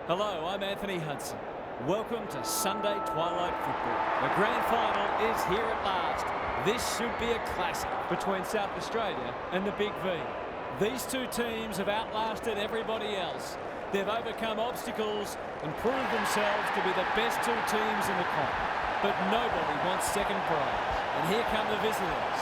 Hello, I'm Anthony Hudson. Welcome to Sunday Twilight Football. The grand final is here at last. This should be a classic between South Australia and the Big V. These two teams have outlasted everybody else. They've overcome obstacles and proved themselves to be the best two teams in the comp. But nobody wants second prize. And here come the visitors.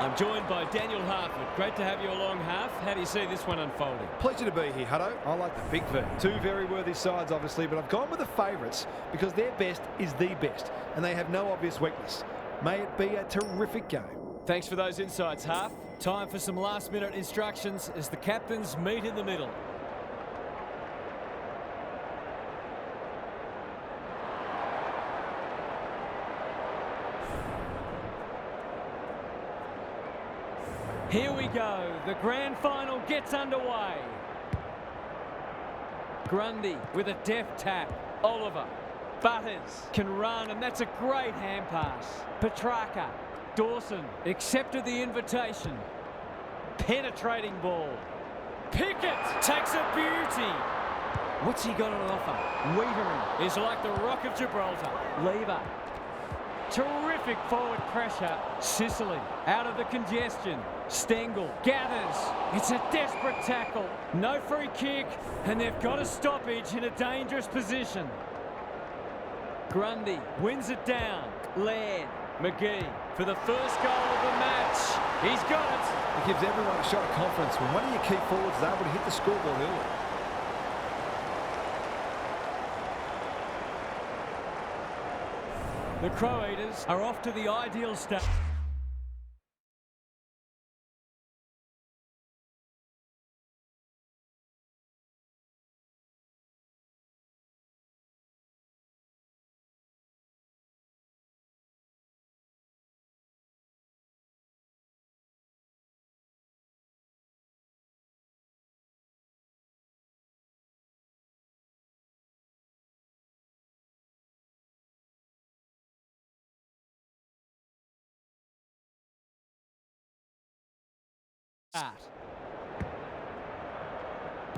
I'm joined by Daniel Harford. Great to have you along, Harf. How do you see this one unfolding? Pleasure to be here, Hutto. I like the Big V. Two very worthy sides, obviously, but I've gone with the favourites because their best is the best, and they have no obvious weakness. May it be a terrific game. Thanks for those insights, Harf. Time for some last-minute instructions as the captains meet in the middle. Here we go. The grand final gets underway. Grundy with a deft tap. Oliver. Butters can run, and that's a great hand pass. Petrarca. Dawson accepted the invitation. Penetrating ball. Pickett takes a beauty. What's he got on offer? Wiedering is like the Rock of Gibraltar. Lever. Terrific forward pressure. Sicily out of the congestion. Stengel gathers. It's a desperate tackle. No free kick, and they've got a stoppage in a dangerous position. Grundy wins it down. Laird. McGee for the first goal of the match. He's got it. It gives everyone a shot of confidence when one of your key forwards is able to hit the scoreboard early. The Crow Eaters are off to the ideal start.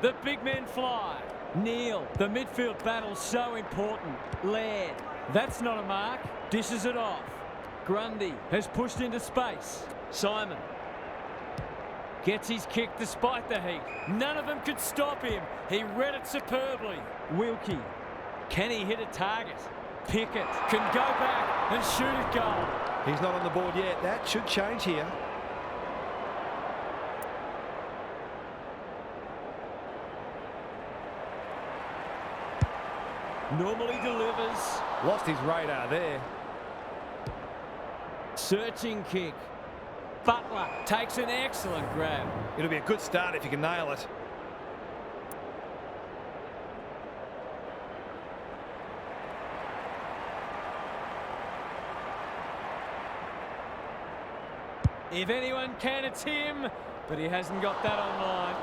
The big men fly. Neal, the midfield battle's so important. Laird, that's not a mark. Dishes it off. Grundy has pushed into space. Simon gets his kick despite the heat. None of them could stop him. He read it superbly. Wilkie, can he hit a target? Pickett can go back and shoot a goal. He's not on the board yet. That should change here. Normally delivers. Lost his radar there. Searching kick. Butler takes an excellent grab. It'll be a good start if you can nail it. If anyone can, it's him, but he hasn't got that online.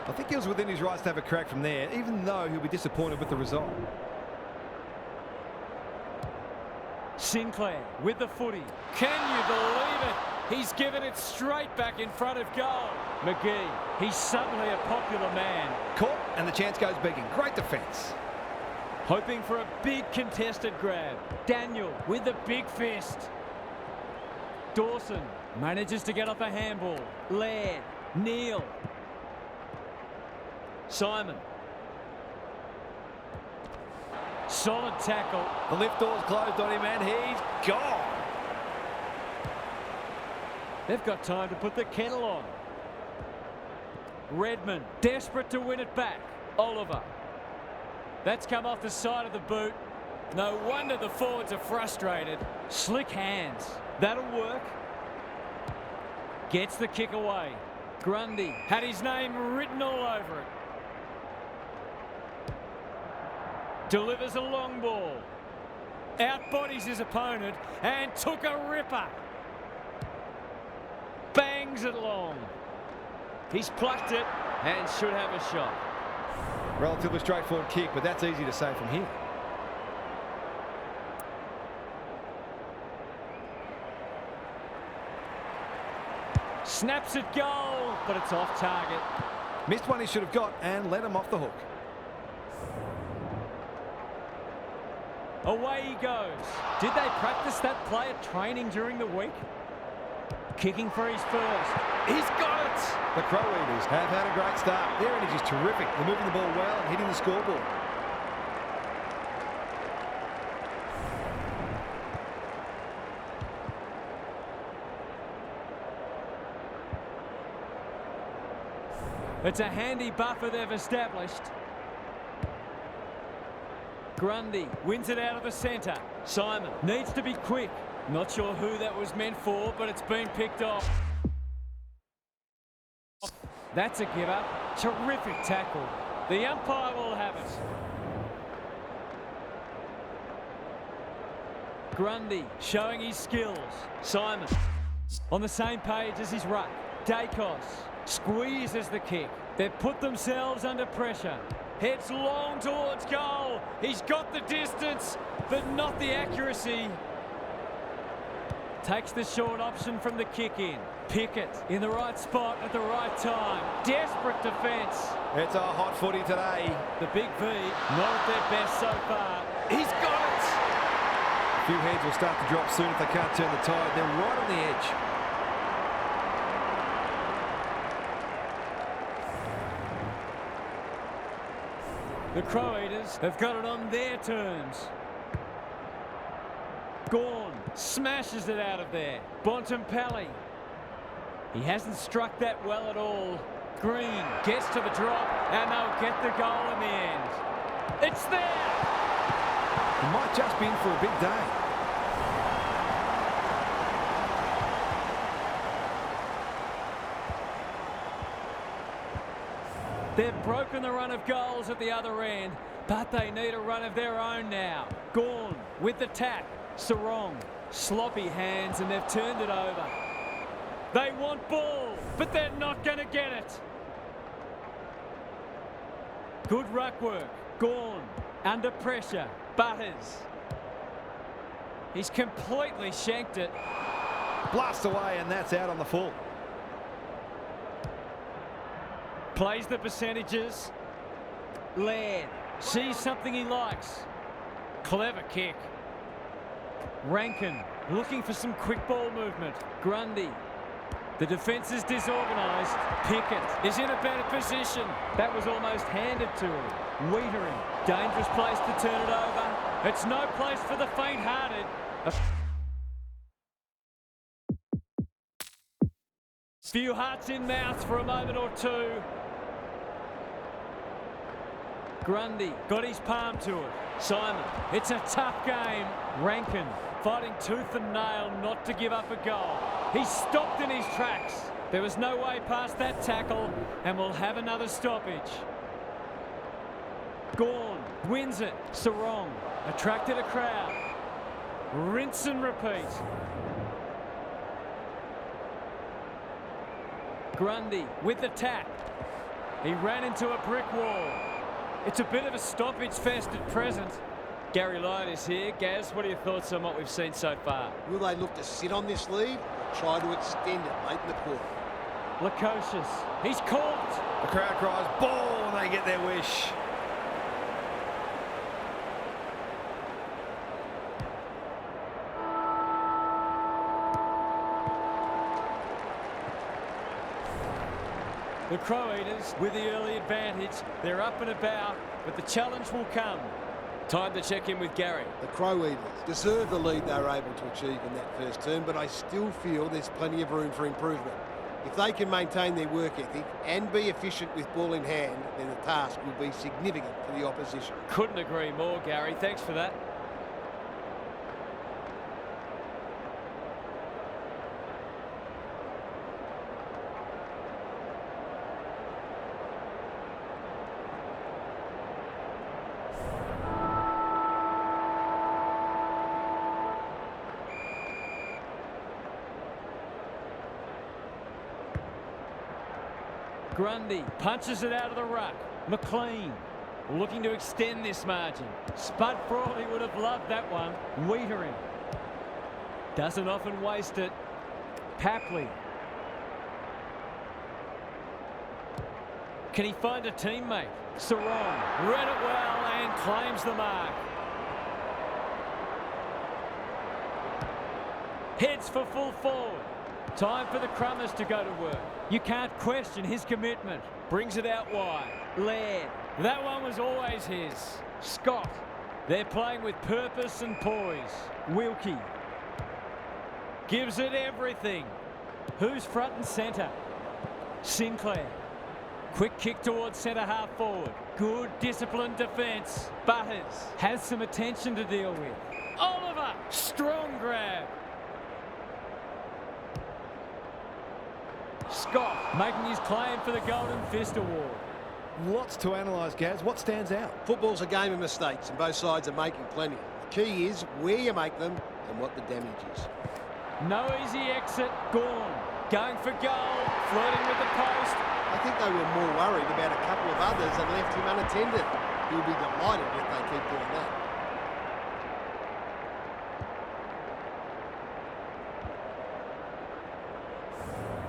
I think he was within his rights to have a crack from there, even though he'll be disappointed with the result. Sinclair with the footy. Can you believe it? He's given it straight back in front of goal. McGee, he's suddenly a popular man. Caught, and the chance goes begging. Great defence. Hoping for a big contested grab. Daniel with the big fist. Dawson manages to get off a handball. Laird, Neal. Simon. Solid tackle. The lift door's closed on him and he's gone. They've got time to put the kettle on. Redmond, desperate to win it back. Oliver. That's come off the side of the boot. No wonder the forwards are frustrated. Slick hands. That'll work. Gets the kick away. Grundy had his name written all over it. Delivers a long ball. Outbodies his opponent and took a ripper. Bangs it long. He's plucked it and should have a shot. Relatively straightforward kick, but that's easy to say from here. Snaps it goal, but it's off target. Missed one he should have got and let him off the hook. Away he goes. Did they practice that play at training during the week? Kicking for his first. He's got it! The Crow Eaters have had a great start. Their energy is terrific. They're moving the ball well and hitting the scoreboard. It's a handy buffer they've established. Grundy wins it out of the centre. Simon needs to be quick. Not sure who that was meant for, but it's been picked off. That's a give up. Terrific tackle. The umpire will have it. Grundy showing his skills. Simon on the same page as his ruck. Dacos squeezes the kick. They've put themselves under pressure. Heads long towards goal. He's got the distance, but not the accuracy. Takes the short option from the kick in. Pickett in the right spot at the right time. Desperate defence. It's a hot footy today. The Big V, not at their best so far. He's got it! A few heads will start to drop soon if they can't turn the tide. They're right on the edge. The Crow Eaters have got it on their terms. Gawn smashes it out of there. Bontempelli. He hasn't struck that well at all. Green gets to the drop and they'll get the goal in the end. It's there! He might just be in for a big day. They've broken the run of goals at the other end, but they need a run of their own now. Gawn with the tap. Sarong, sloppy hands, and they've turned it over. They want ball, but they're not going to get it. Good ruck work. Gawn, under pressure. Butters. He's completely shanked it. Blast away, and that's out on the full. Plays the percentages. Laird sees something he likes. Clever kick. Rankin looking for some quick ball movement. Grundy. The defence is disorganised. Pickett is in a better position. That was almost handed to him. Wiedering. Dangerous place to turn it over. It's no place for the faint-hearted. A few hearts in mouths for a moment or two. Grundy got his palm to it. Simon, it's a tough game. Rankin fighting tooth and nail not to give up a goal. He stopped in his tracks. There was no way past that tackle, and we'll have another stoppage. Gawn wins it. Sarong attracted a crowd. Rinse and repeat. Grundy with the tap. He ran into a brick wall. It's a bit of a stoppage fest at present. Gary Lyon is here. Gaz, what are your thoughts on what we've seen so far? Will they look to sit on this lead or try to extend it late in the quarter? Lukosius, he's caught. The crowd cries ball and they get their wish. The Crow Eaters with the early advantage. They're up and about, but the challenge will come. Time to check in with Gary. The Crow Eaters deserve the lead they were able to achieve in that first term, but I still feel there's plenty of room for improvement. If they can maintain their work ethic and be efficient with ball in hand, then the task will be significant for the opposition. Couldn't agree more, Gary. Thanks for that. Grundy punches it out of the ruck. McLean looking to extend this margin. Spud Frawley would have loved that one. Wiedering doesn't often waste it. Papley. Can he find a teammate? Sarong read it well and claims the mark. Heads for full forward. Time for the Crummers to go to work. You can't question his commitment. Brings it out wide. Laird. That one was always his. Scott. They're playing with purpose and poise. Wilkie. Gives it everything. Who's front and centre? Sinclair. Quick kick towards centre half forward. Good disciplined defence. Butters has some attention to deal with. Oliver. Strong grab. Scott making his claim for the Golden Fist Award. Lots to analyse, Gaz. What stands out? Football's a game of mistakes and both sides are making plenty. The key is where you make them and what the damage is. No easy exit. Gorn going for goal. Flirting with the post. I think they were more worried about a couple of others and left him unattended. He'll be delighted if they keep doing that.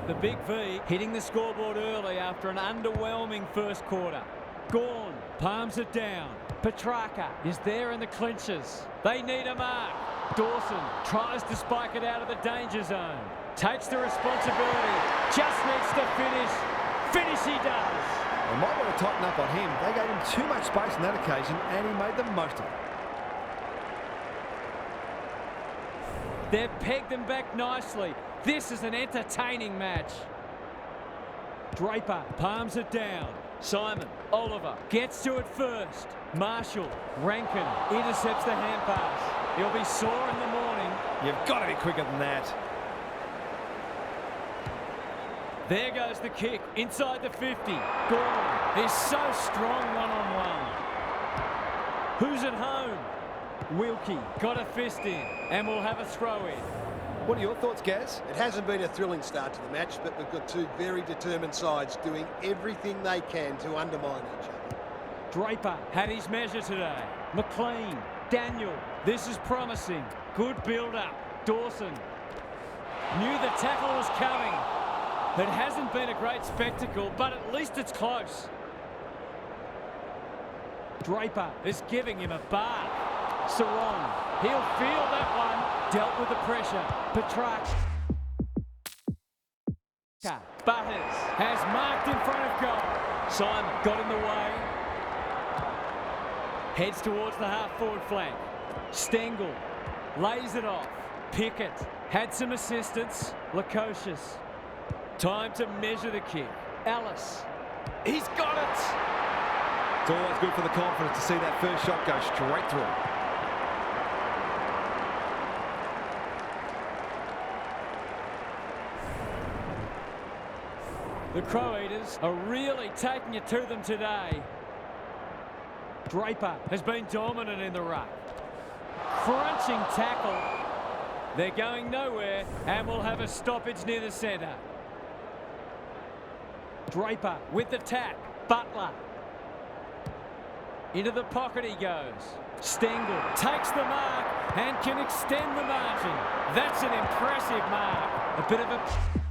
The Big V hitting the scoreboard early after an underwhelming first quarter. Gorn palms it down. Petrarca is there in the clinches. They need a mark. Dawson tries to spike it out of the danger zone. Takes the responsibility. Just needs to finish. Finish he does. They might want to tighten up on him. They gave him too much space on that occasion and he made the most of it. They've pegged them back nicely. This is an entertaining match. Draper palms it down. Simon, Oliver gets to it first. Marshall, Rankin intercepts the hand pass. He'll be sore in the morning. You've got to be quicker than that. There goes the kick inside the 50. Gorn is so strong one-on-one. Who's at home? Wilkie got a fist in and will have a throw in. What are your thoughts, Gaz? It hasn't been a thrilling start to the match, but we've got two very determined sides doing everything they can to undermine each other. Draper had his measure today. McLean, Daniel, this is promising. Good build-up. Dawson knew the tackle was coming. It hasn't been a great spectacle, but at least it's close. Draper is giving him a bar. Sarong, he'll feel that one. Dealt with the pressure. Petrarca. Butters has marked in front of goal. Simon got in the way. Heads towards the half-forward flank. Stengel lays it off. Pickett had some assistance. Lukosius. Time to measure the kick. Ellis. He's got it. It's always good for the confidence to see that first shot go straight through. The Crow Eaters are really taking it to them today. Draper has been dominant in the ruck. Crunching tackle. They're going nowhere and will have a stoppage near the centre. Draper with the tap. Butler. Into the pocket he goes. Stengel takes the mark and can extend the margin. That's an impressive mark. A bit of a...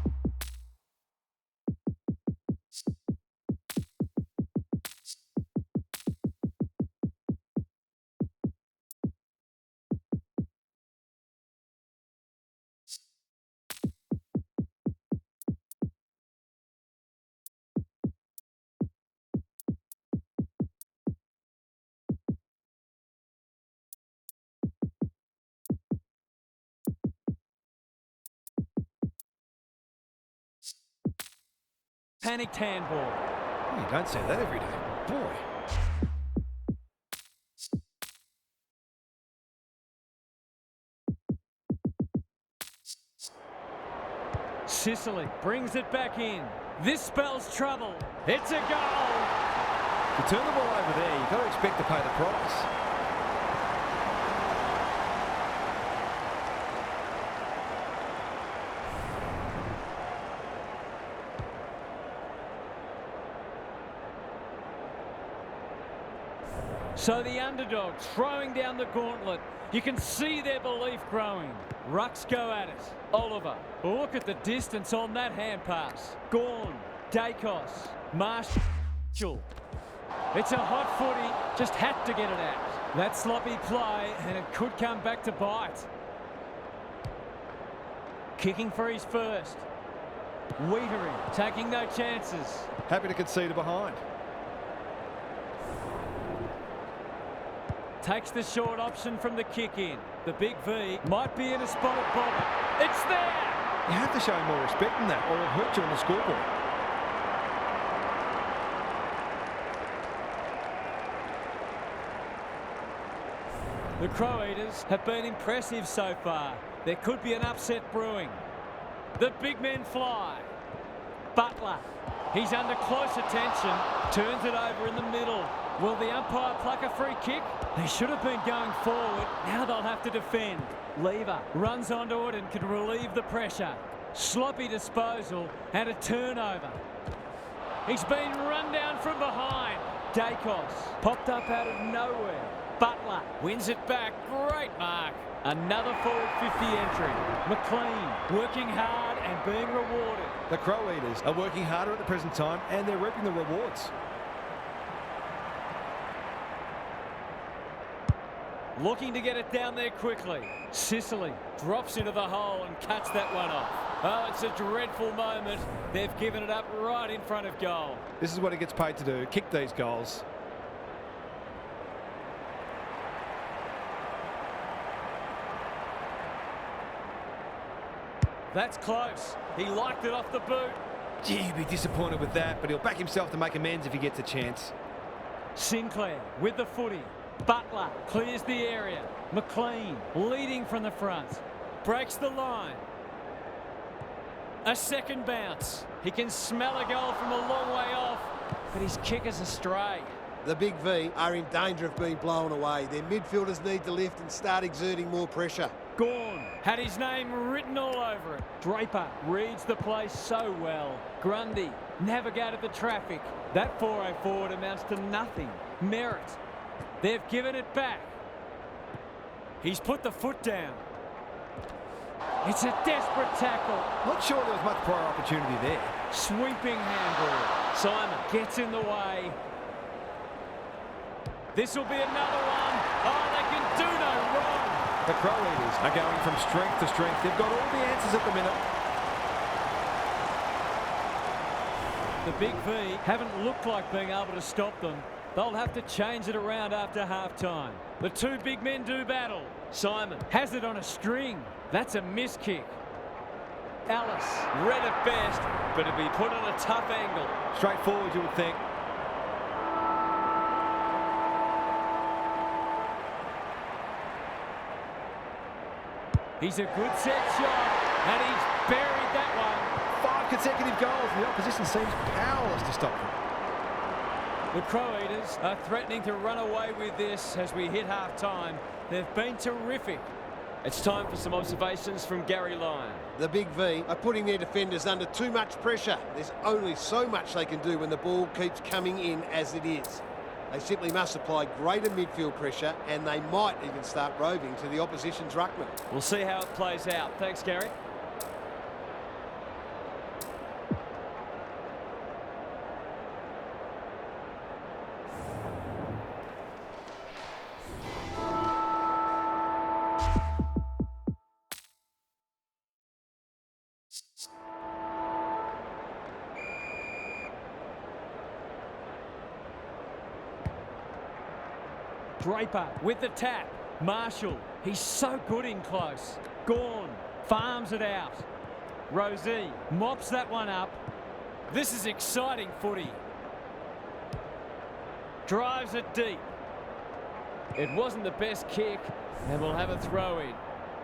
Panicked handball. You don't see that every day. Boy. Sicily brings it back in. This spells trouble. It's a goal. To turn the ball over there, you've got to expect to pay the price. So the underdogs throwing down the gauntlet. You can see their belief growing. Rucks go at it. Oliver. Look at the distance on that hand pass. Gawn. Dacos. Marshall. It's a hot footy. Just had to get it out. That sloppy play, and it could come back to bite. Kicking for his first. Weitering. Taking no chances. Happy to concede a behind. Takes the short option from the kick in. The big V might be in a spot at bottom. It's there! You have to show more respect than that, or it'll hurt you on the scoreboard. The Crow Eaters have been impressive so far. There could be an upset brewing. The big men fly. Butler. He's under close attention. Turns it over in the middle. Will the umpire pluck a free kick? They should have been going forward. Now they'll have to defend. Lever runs onto it and can relieve the pressure. Sloppy disposal and a turnover. He's been run down from behind. Dacos popped up out of nowhere. Butler wins it back. Great mark. Another forward 50 entry. McLean working hard and being rewarded. The Crow Eaters are working harder at the present time, and they're reaping the rewards. Looking to get it down there quickly. Sicily drops into the hole and cuts that one off. Oh, it's a dreadful moment. They've given it up right in front of goal. This is what he gets paid to do, kick these goals. That's close. He liked it off the boot. Gee, he'd be disappointed with that, but he'll back himself to make amends if he gets a chance. Sinclair with the footy. Butler clears the area. McLean leading from the front. Breaks the line. A second bounce. He can smell a goal from a long way off, but his kick is astray. The Big V are in danger of being blown away. Their midfielders need to lift and start exerting more pressure. Gawn had his name written all over it. Draper reads the play so well. Grundy navigated the traffic. That 4-0 forward amounts to nothing. Merritt. They've given it back. He's put the foot down. It's a desperate tackle. Not sure there was much prior opportunity there. Sweeping handball. Simon gets in the way. This will be another one. Oh, they can do no wrong. The Crow Eaters are going from strength to strength. They've got all the answers at the minute. The Big V haven't looked like being able to stop them. They'll have to change it around after half-time. The two big men do battle. Simon has it on a string. That's a miss kick. Ellis read it best, but it'd be put on a tough angle. Straightforward, you would think. He's a good set shot, and he's buried that one. 5 consecutive goals, and the opposition seems powerless to stop them. The Crow Eaters are threatening to run away with this as we hit half-time. They've been terrific. It's time for some observations from Gary Lyon. The Big V are putting their defenders under too much pressure. There's only so much they can do when the ball keeps coming in as it is. They simply must apply greater midfield pressure, and they might even start roving to the opposition's ruckman. We'll see how it plays out. Thanks, Gary. Draper with the tap. Marshall, he's so good in close. Gawn farms it out. Rosie mops that one up. This is exciting footy. Drives it deep. It wasn't the best kick, and we'll have a throw-in.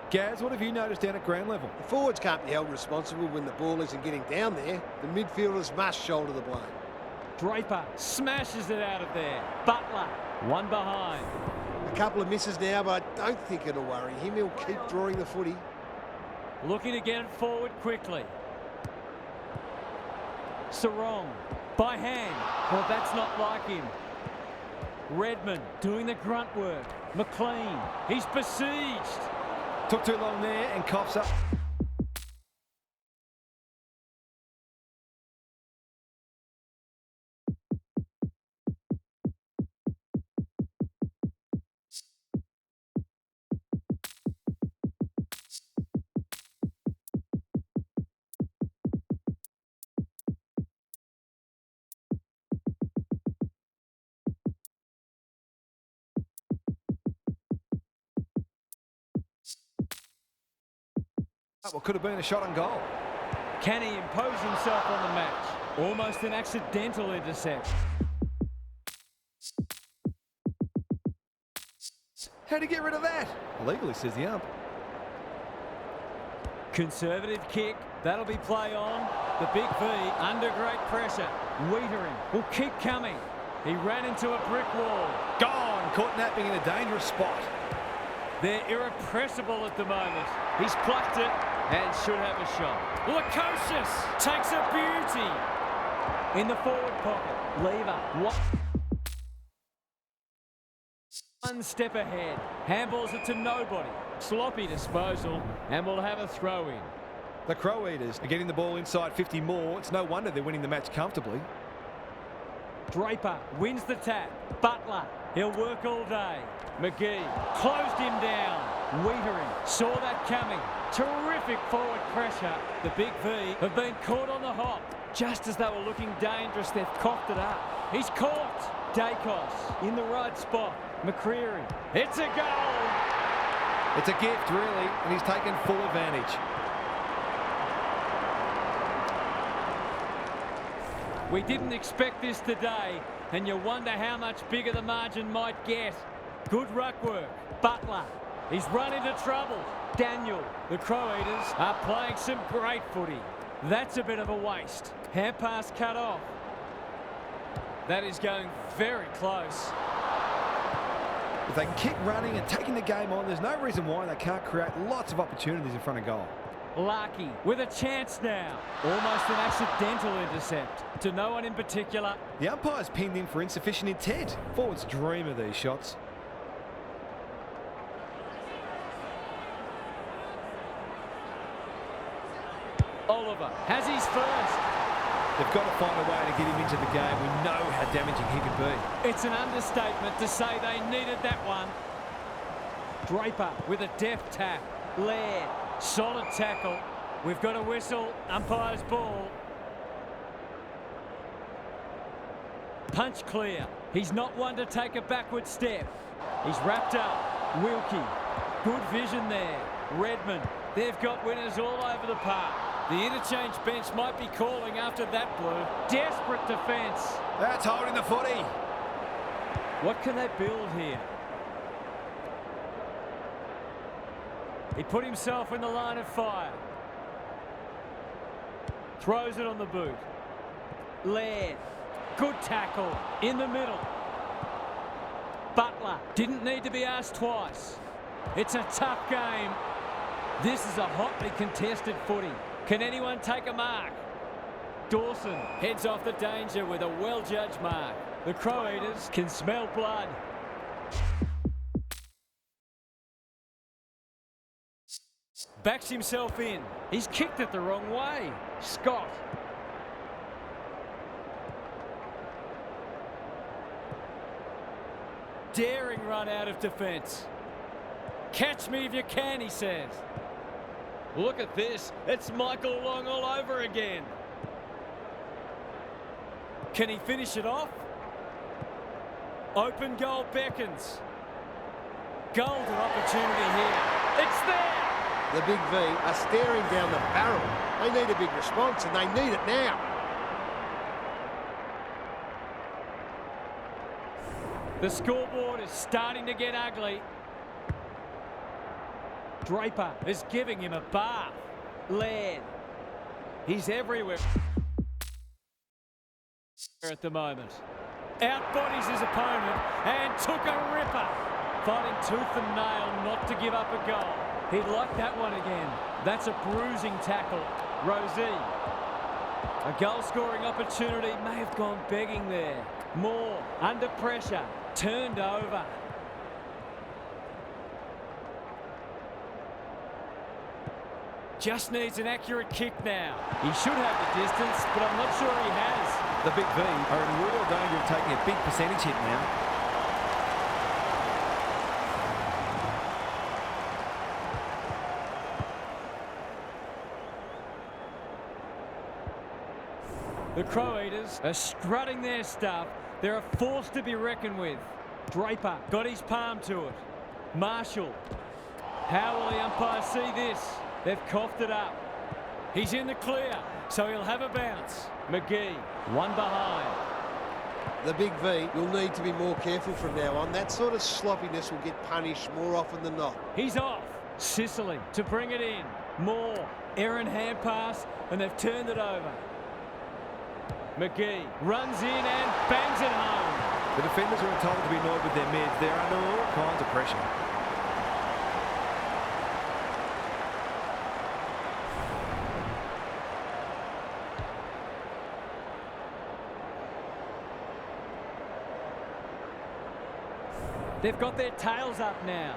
Gaz, what have you noticed down at ground level? The forwards can't be held responsible when the ball isn't getting down there. The midfielders must shoulder the blame. Draper smashes it out of there. Butler, one behind. A couple of misses now, but I don't think it'll worry him. He'll keep drawing the footy. Looking to get it forward quickly. Sarong, by hand. Well, that's not like him. Redmond doing the grunt work. McLean, he's besieged. Took too long there and coughs up. What could have been a shot on goal. Can he impose himself on the match? Almost an accidental intercept. How'd he get rid of that? Legally, says the ump. Conservative kick. That'll be play on. The big V under great pressure. Wiedering will keep coming. He ran into a brick wall. Gone! Caught napping in a dangerous spot. They're irrepressible at the moment. He's plucked it and should have a shot. Lukosius takes a beauty. In the forward pocket. Lever. One step ahead. Handballs it to nobody. Sloppy disposal, and we'll have a throw-in. The Crow Eaters are getting the ball inside 50 more. It's no wonder they're winning the match comfortably. Draper wins the tap. Butler, he'll work all day. McGee closed him down. Wiedering saw that coming. Terrific forward pressure. The big V have been caught on the hop. Just as they were looking dangerous, they've coughed it up. He's caught. Dacos in the right spot. McCreary. It's a goal. It's a gift, really, and he's taken full advantage. We didn't expect this today, and you wonder how much bigger the margin might get. Good ruck work. Butler. He's run into trouble. Daniel. The Crow Eaters are playing some great footy. That's a bit of a waste. Hand pass cut off. That is going very close. If they can keep running and taking the game on, there's no reason why they can't create lots of opportunities in front of goal. Larkey with a chance now. Almost an accidental intercept. To no one in particular. The umpire's pinned in for insufficient intent. Forwards dream of these shots. Oliver has his first. They've got to find a way to get him into the game. We know how damaging he can be. It's an understatement to say they needed that one. Draper with a deft tap. Laird, solid tackle. We've got a whistle. Umpire's ball. Punch clear. He's not one to take a backward step. He's wrapped up. Wilkie. Good vision there. Redmond. They've got winners all over the park. The interchange bench might be calling after that blue. Desperate defence. That's holding the footy. What can they build here? He put himself in the line of fire. Throws it on the boot. Laird. Good tackle. In the middle. Butler. Didn't need to be asked twice. It's a tough game. This is a hotly contested footy. Can anyone take a mark? Dawson heads off the danger with a well-judged mark. The Crow Eaters can smell blood. Backs himself in. He's kicked it the wrong way. Scott. Daring run out of defence. Catch me if you can, he says. Look at this. It's Michael Long all over again. Can he finish it off? Open goal beckons. Golden opportunity here. It's there. The big V are staring down the barrel. They need a big response, and they need it now. The scoreboard is starting to get ugly. Draper is giving him a bath. Laird. He's everywhere at the moment. Outbodies his opponent and took a ripper. Fighting tooth and nail not to give up a goal. He'd like that one again. That's a bruising tackle. Rosie. A goal-scoring opportunity may have gone begging there. Moore, under pressure, turned over. Just needs an accurate kick now. He should have the distance, but I'm not sure he has. The Big V are in real danger of taking a big percentage hit now. The Crow Eaters are strutting their stuff. They're a force to be reckoned with. Draper got his palm to it. Marshall. How will the umpire see this? They've coughed it up. He's in the clear, so he'll have a bounce. McGee, one behind. The Big V will need to be more careful from now on. That sort of sloppiness will get punished more often than not. He's off. Sicily to bring it in. Moore, errant hand pass, and they've turned it over. McGee runs in and bangs it home. The defenders are entitled to be annoyed with their mids. They're under all kinds of pressure. They've got their tails up now.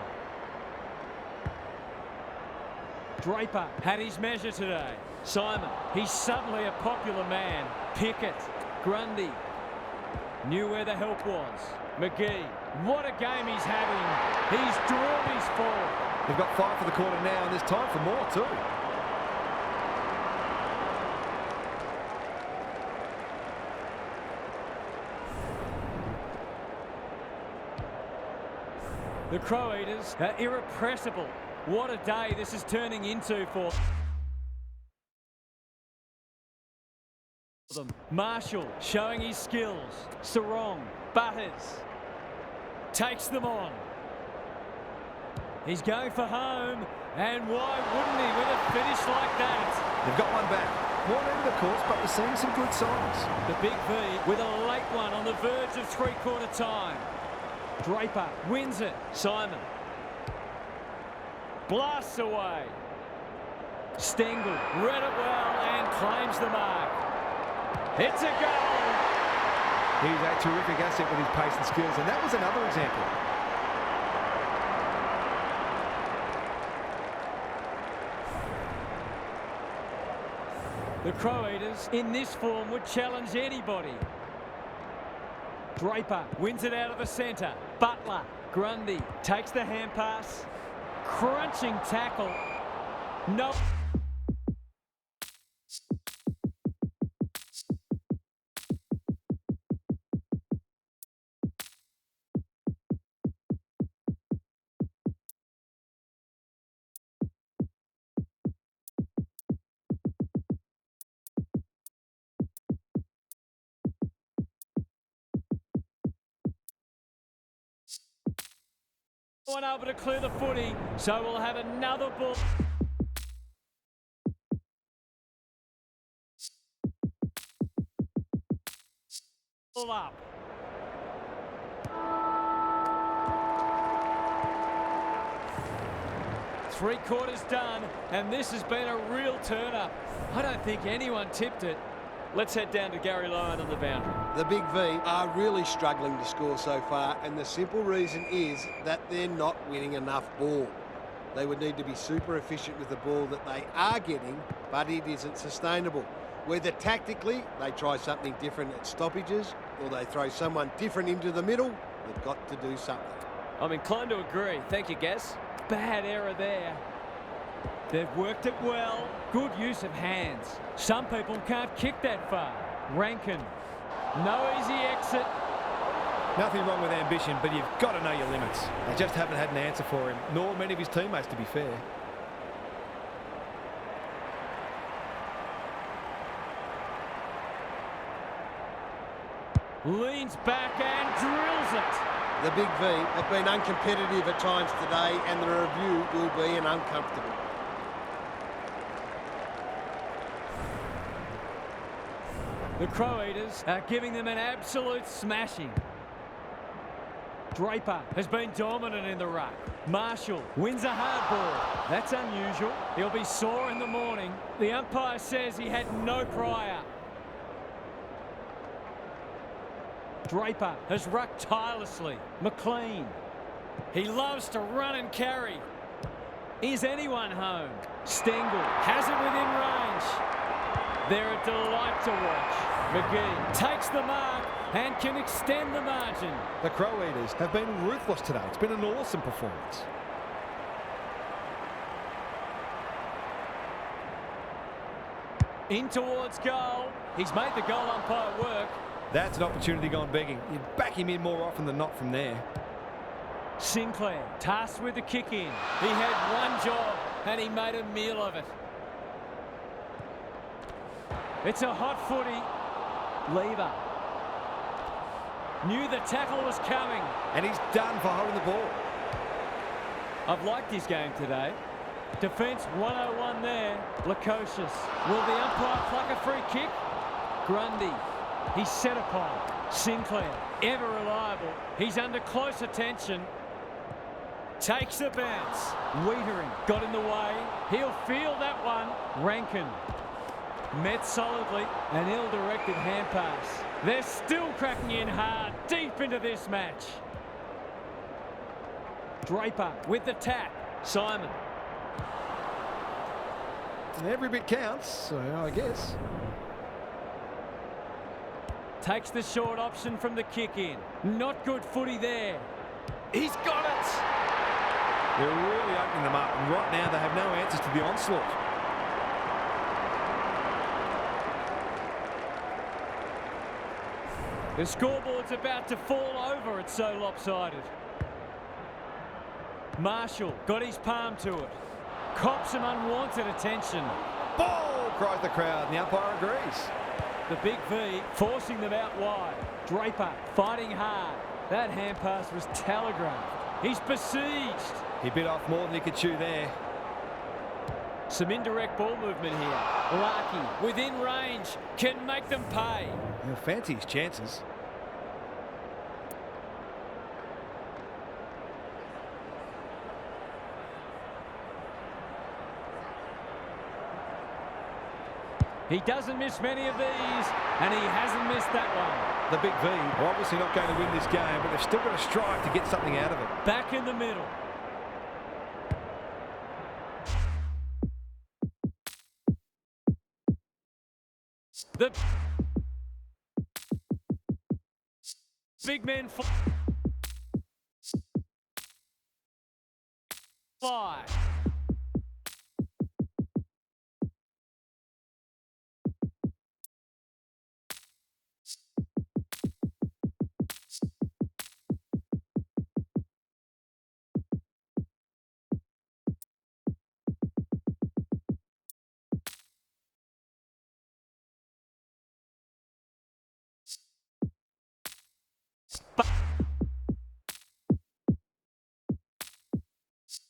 Draper had his measure today. Simon, he's suddenly a popular man. Pickett, Grundy, knew where the help was. McGee, what a game he's having. He's drawn his fourth. They've got 5 for the quarter now, and there's time for more too. The Crow Eaters are irrepressible. What a day this is turning into for them. Marshall showing his skills. Sarong, Butters, takes them on. He's going for home, and why wouldn't he with a finish like that? They've got one back. One end of the course, but we're seeing some good signs. The Big V with a late one on the verge of three-quarter time. Draper wins it. Simon blasts away. Stengel read it well and claims the mark. It's a goal. He's a terrific asset with his pace and skills, and that was another example. The Crow Eaters in this form would challenge anybody. Draper wins it out of the centre. Butler, Grundy takes the hand pass. Crunching tackle. No. One able to clear the footy, so we'll have another ball. Up. Three quarters done, and this has been a real turn-up. I don't think anyone tipped it. Let's head down to Gary Lyon on the boundary. The Big V are really struggling to score so far, and the simple reason is that they're not winning enough ball. They would need to be super efficient with the ball that they are getting, but it isn't sustainable. Whether tactically they try something different at stoppages or they throw someone different into the middle, they've got to do something. I'm inclined to agree. Thank you, Gaz. Bad error there. They've worked it well. Good use of hands. Some people can't kick that far. Rankin. No easy exit. Nothing wrong with ambition, but you've got to know your limits. They just haven't had an answer for him, nor many of his teammates, to be fair. Leans back and drills it. The Big V have been uncompetitive at times today, and the review will be an uncomfortable. The Crow Eaters are giving them an absolute smashing. Draper has been dominant in the ruck. Marshall wins a hard ball. That's unusual. He'll be sore in the morning. The umpire says he had no prior. Draper has rucked tirelessly. McLean. He loves to run and carry. Is anyone home? Stengel has it within range. They're a delight to watch. McGee takes the mark and can extend the margin. The Crow Eaters have been ruthless today. It's been an awesome performance. In towards goal. He's made the goal umpire work. That's an opportunity gone begging. You'd back him in more often than not from there. Sinclair tasked with the kick in. He had one job and he made a meal of it. It's a hot footy. Lever. Knew the tackle was coming. And he's done for holding the ball. I've liked his game today. Defence 101 there. Lukosius. Will the umpire pluck a free kick? Grundy. He's set upon. Sinclair. Ever reliable. He's under close attention. Takes the bounce. Wiedering got in the way. He'll feel that one. Rankin. Met solidly. An ill-directed hand pass. They're still cracking in hard deep into this match. Draper with the tap. Simon. And every bit counts, so I guess. Takes the short option from the kick in. Not good footy there. He's got it. They're really opening them up, and right now they have no answers to the onslaught. The scoreboard's about to fall over. It's so lopsided. Marshall got his palm to it. Cops some unwanted attention. Ball, cries the crowd, and the umpire agrees. The Big V forcing them out wide. Draper fighting hard. That hand pass was telegraphed. He's besieged. He bit off more than he could chew there. Some indirect ball movement here. Larkey within range can make them pay. He'll fancy his chances. He doesn't miss many of these, and he hasn't missed that one. The Big V are obviously not going to win this game, but they've still got to strive to get something out of it. Back in the middle. The big men fly.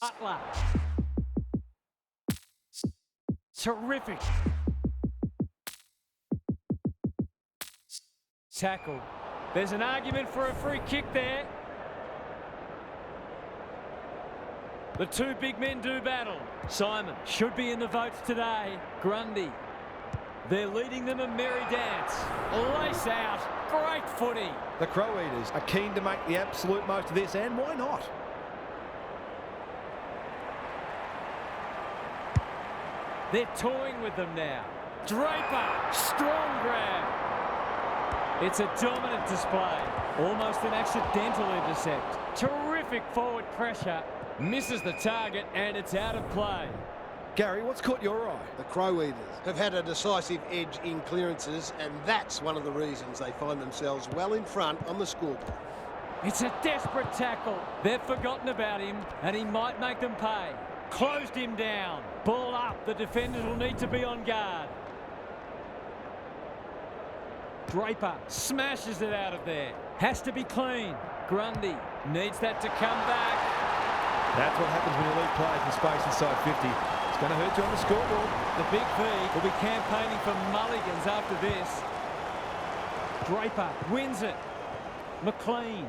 Butler. Terrific. Tackle. There's an argument for a free kick there. The two big men do battle. Simon should be in the votes today. Grundy. They're leading them a merry dance. Lace out. Great footy. The Crow Eaters are keen to make the absolute most of this, and why not? They're toying with them now. Draper, strong grab. It's a dominant display. Almost an accidental intercept. Terrific forward pressure. Misses the target and it's out of play. Gary, what's caught your eye? The Crow Eaters have had a decisive edge in clearances, and that's one of the reasons they find themselves well in front on the scoreboard. It's a desperate tackle. They've forgotten about him and he might make them pay. Closed him down. Ball up. The defenders will need to be on guard. Draper smashes it out of there. Has to be clean. Grundy needs that to come back. That's what happens when you leave players in space inside 50. It's going to hurt you on the scoreboard. The Big V will be campaigning for mulligans after this. Draper wins it. McLean.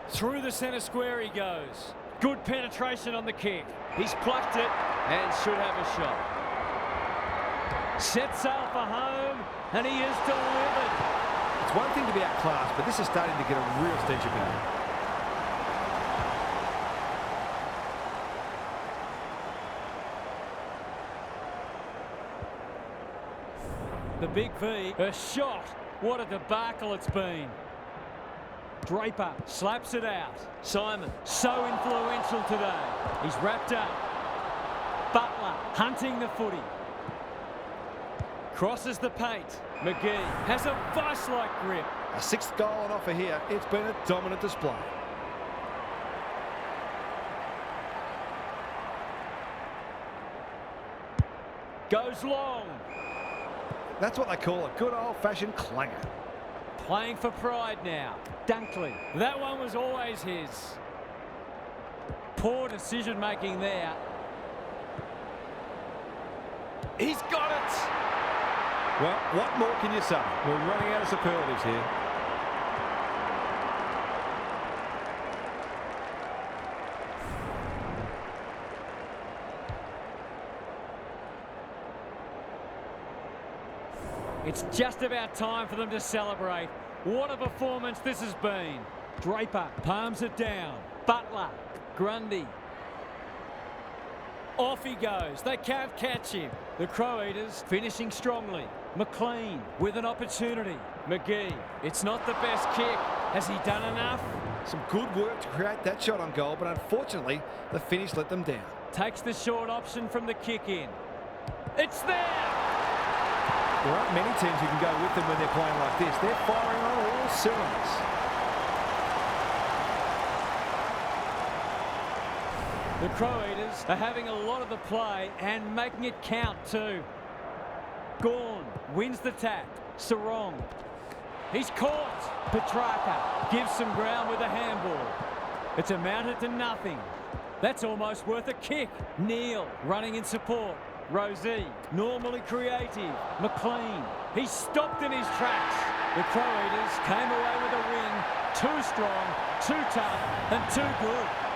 Through the centre square he goes. Good penetration on the kick. He's plucked it and should have a shot. Set sail for home, and he is delivered. It's one thing to be outclassed, but this is starting to get a real stench about it. The Big V, a shot. What a debacle it's been. Draper slaps it out. Simon, so influential today. He's wrapped up. Butler hunting the footy. Crosses the paint. McGee has a vice-like grip. A sixth goal on offer here. It's been a dominant display. Goes long. That's what they call a good old-fashioned clanger. Playing for pride now. Dunkley. That one was always his. Poor decision-making there. He's got it. Well, what more can you say? We're running out of superlatives here. It's just about time for them to celebrate. What a performance this has been. Draper palms it down. Butler. Grundy. Off he goes. They can't catch him. The Crow Eaters finishing strongly. McLean with an opportunity. McGee. It's not the best kick. Has he done enough? Some good work to create that shot on goal, but unfortunately, the finish let them down. Takes the short option from the kick in. It's there! There aren't many teams who can go with them when they're playing like this. They're firing on all cylinders. The Crow Eaters are having a lot of the play and making it count too. Gawn wins the tap. Sarong. He's caught. Petrarca gives some ground with a handball. It's amounted to nothing. That's almost worth a kick. Neal running in support. Rosie, normally creative. McLean, he's stopped in his tracks. The Crow Eaters came away with a win. Too strong, too tough, and too good.